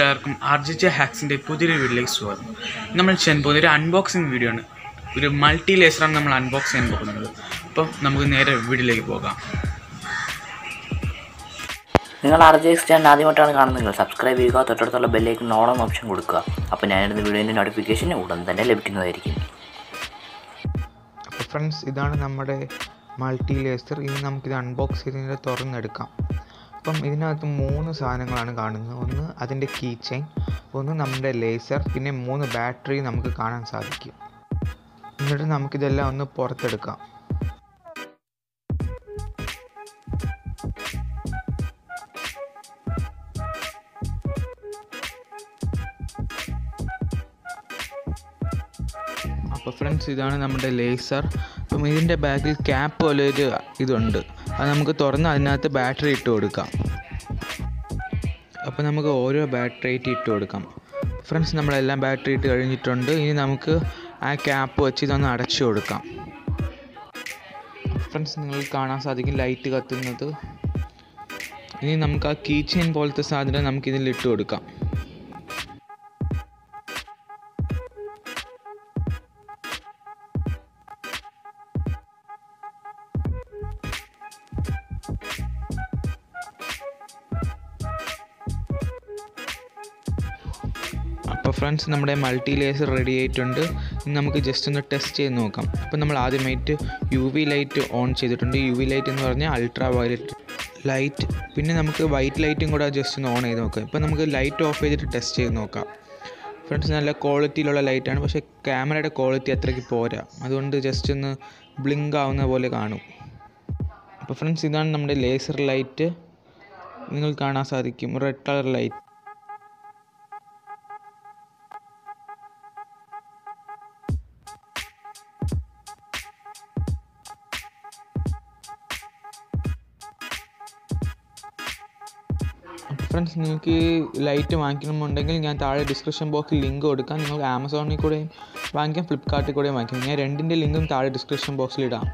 എല്ലാവർക്കും RJJ ഹാക്സിൻ്റെ പുതിയൊരു വീഡിയോയിലേക്ക് സ്വാഗതം. നമ്മൾ ചെയ്യാൻ പോകുന്ന ഒരു അൺബോക്സിങ് വീഡിയോ ആണ്. ഒരു മൾട്ടി ലേസറാണ് നമ്മൾ അൺബോക്സ് ചെയ്യാൻ പോകുന്നത്. അപ്പം നമുക്ക് നേരെ വീഡിയോയിലേക്ക് പോകാം. നിങ്ങൾ RJX ചാനൽ ആദ്യമായിട്ടാണ് കാണുന്നതെങ്കിൽ സബ്സ്ക്രൈബ് ചെയ്യുക, തൊട്ടടുത്തുള്ള ബെല്ലൈക്കൺ ഓൺ എന്ന ഓപ്ഷൻ കൊടുക്കുക. അപ്പോൾ ഞാനിടുന്ന വീഡിയോൻ്റെ നോട്ടിഫിക്കേഷൻ ഉടൻ തന്നെ ലഭിക്കുന്നതായിരിക്കും. അപ്പോൾ ഫ്രണ്ട്സ്, ഇതാണ് നമ്മുടെ മൾട്ടി ലേസർ. ഇനി നമുക്കിത് അൺബോക്സ് ചെയ്ത് തുറന്നെടുക്കാം. അപ്പം ഇതിനകത്ത് 3 സാധനങ്ങളാണ് കാണുന്നത്. ഒന്ന് അതിൻ്റെ കീ ചെയിൻ, ഒന്ന് നമ്മുടെ ലേസർ, പിന്നെ 3 ബാറ്ററി നമുക്ക് കാണാൻ സാധിക്കും. എന്നിട്ട് നമുക്കിതെല്ലാം ഒന്ന് പുറത്തെടുക്കാം. അപ്പോൾ ഫ്രണ്ട്സ്, ഇതാണ് നമ്മുടെ ലേസർ. അപ്പം ഇതിൻ്റെ ബാക്കിൽ ക്യാപ്പ് പോലെ ഒരു ഇതുണ്ട്. അത് നമുക്ക് തുറന്ന് അതിനകത്ത് ബാറ്ററി ഇട്ട് കൊടുക്കാം. അപ്പോൾ നമുക്ക് ഓരോ ബാറ്ററി ആയിട്ട് ഇട്ട് കൊടുക്കാം. ഫ്രണ്ട്സ്, നമ്മളെല്ലാം ബാറ്ററി ഇട്ട് കഴിഞ്ഞിട്ടുണ്ട്. ഇനി നമുക്ക് ആ ക്യാപ്പ് വെച്ച് ഇതൊന്ന് അടച്ചു കൊടുക്കാം. ഫ്രണ്ട്സ്, നിങ്ങൾക്ക് കാണാൻ സാധിക്കും ലൈറ്റ് കത്തുന്നത്. ഇനി നമുക്ക് ആ കീ ചെയിൻ പോലത്തെ സാധനം നമുക്കിതിൽ ഇട്ട് കൊടുക്കാം. അപ്പോൾ ഫ്രണ്ട്സ്, നമ്മുടെ മൾട്ടി ലേസർ റെഡി ആയിട്ടുണ്ട്. ഇനി നമുക്ക് ജസ്റ്റ് ഒന്ന് ടെസ്റ്റ് ചെയ്ത് നോക്കാം. അപ്പോൾ നമ്മൾ ആദ്യമായിട്ട് UV ലൈറ്റ് ഓൺ ചെയ്തിട്ടുണ്ട്. UV ലൈറ്റ് എന്ന് പറഞ്ഞാൽ അൾട്രാ വയലറ്റ് ലൈറ്റ്. പിന്നെ നമുക്ക് വൈറ്റ് ലൈറ്റും കൂടെ ജസ്റ്റ് ഒന്ന് ഓൺ ചെയ്ത് നോക്കാം. ഇപ്പോൾ നമുക്ക് ലൈറ്റ് ഓഫ് ചെയ്തിട്ട് ടെസ്റ്റ് ചെയ്ത് നോക്കാം. ഫ്രണ്ട്സ്, നല്ല ക്വാളിറ്റിയിലുള്ള ലൈറ്റാണ്, പക്ഷേ ക്യാമറയുടെ ക്വാളിറ്റി അത്രയ്ക്ക് പോരാ. അതുകൊണ്ട് ജസ്റ്റ് ഒന്ന് ബ്ലിങ്ക് ആവുന്ന പോലെ കാണും. അപ്പോൾ ഫ്രണ്ട്സ്, ഇതാണ് നമ്മുടെ ലേസർ ലൈറ്റ്. നിങ്ങൾക്ക് കാണാൻ സാധിക്കും റെഡ് കളർ ലൈറ്റ്. ഫ്രണ്ട്സ്, നിങ്ങൾക്ക് ലൈറ്റ് വാങ്ങിക്കണമെന്നുണ്ടെങ്കിൽ ഞാൻ താഴെ ഡിസ്ക്രിപ്ഷൻ ബോക്സിൽ ലിങ്ക് കൊടുക്കാം. നിങ്ങൾക്ക് ആമസോണിൽ കൂടെയും വാങ്ങിക്കാം, ഫ്ലിപ്കാർട്ടിൽ കൂടെയും വാങ്ങിക്കാം. ഞാൻ രണ്ടിൻ്റെ ലിങ്കും താഴെ ഡിസ്ക്രിപ്ഷൻ ബോക്സിൽ ഇടാം.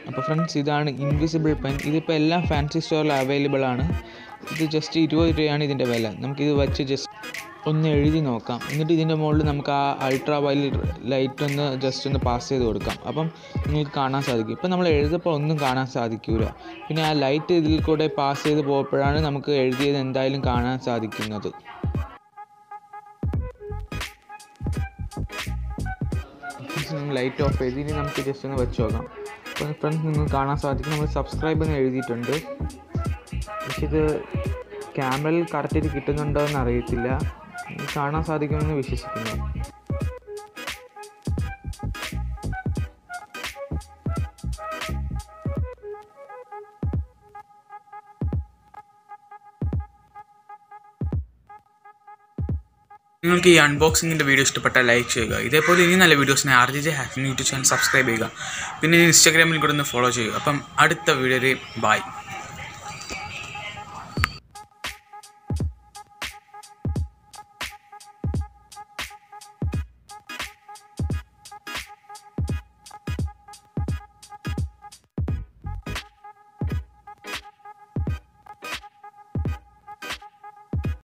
അപ്പോൾ ഫ്രണ്ട്സ്, ഇതാണ് ഇൻവിസിബിൾ പെൻ. ഇതിപ്പോൾ എല്ലാ ഫാൻസി സ്റ്റോറിലും അവൈലബിൾ ആണ്. ഇത് ജസ്റ്റ് 20 രൂപയാണ് ഇതിൻ്റെ വില. നമുക്കിത് വെച്ച് ജസ്റ്റ് ഒന്ന് എഴുതി നോക്കാം. എന്നിട്ട് ഇതിൻ്റെ മുകളിൽ നമുക്ക് ആ അൾട്രാ വയലറ്റ് ലൈറ്റ് ഒന്ന് ജസ്റ്റ് ഒന്ന് പാസ് ചെയ്ത് കൊടുക്കാം. അപ്പം നിങ്ങൾക്ക് കാണാൻ സാധിക്കും. ഇപ്പം നമ്മൾ എഴുതപ്പോൾ ഒന്നും കാണാൻ സാധിക്കില്ല. പിന്നെ ആ ലൈറ്റ് ഇതിൽ കൂടെ പാസ് ചെയ്ത് പോയപ്പോഴാണ് നമുക്ക് എഴുതിയത് എന്തായാലും കാണാൻ സാധിക്കുന്നത്. ലൈറ്റ് ഓഫ് ചെയ്ത് ഇനി നമുക്ക് ജസ്റ്റ് ഒന്ന് വെച്ച് നോക്കാം. അപ്പോൾ ഫ്രണ്ട്സ്, നിങ്ങൾക്ക് കാണാൻ സാധിക്കും നമ്മൾ സബ്സ്ക്രൈബ് എന്ന് എഴുതിയിട്ടുണ്ട്. പക്ഷെ ഇത് ക്യാമറയിൽ കറക്റ്റായിട്ട് കിട്ടുന്നുണ്ടോ എന്ന് അറിയത്തില്ല. കാണാൻ സാധിക്കുമെന്ന് വിശ്വസിക്കുന്നു. നിങ്ങൾക്ക് ഈ അൺബോക്സിങ്ങിൻ്റെ വീഡിയോ ഇഷ്ടപ്പെട്ടാൽ ലൈക്ക് ചെയ്യുക. ഇതേപോലെ ഇനി നല്ല വീഡിയോസിനെ RJJ ഹാക്സിൻ്റെ യൂട്യൂബ് ചാനൽ സബ്സ്ക്രൈബ് ചെയ്യുക. പിന്നെ ഇൻസ്റ്റാഗ്രാമിൽ കൂടെ ഒന്ന് ഫോളോ ചെയ്യുക. അപ്പം അടുത്ത വീഡിയോയിൽ ബൈ.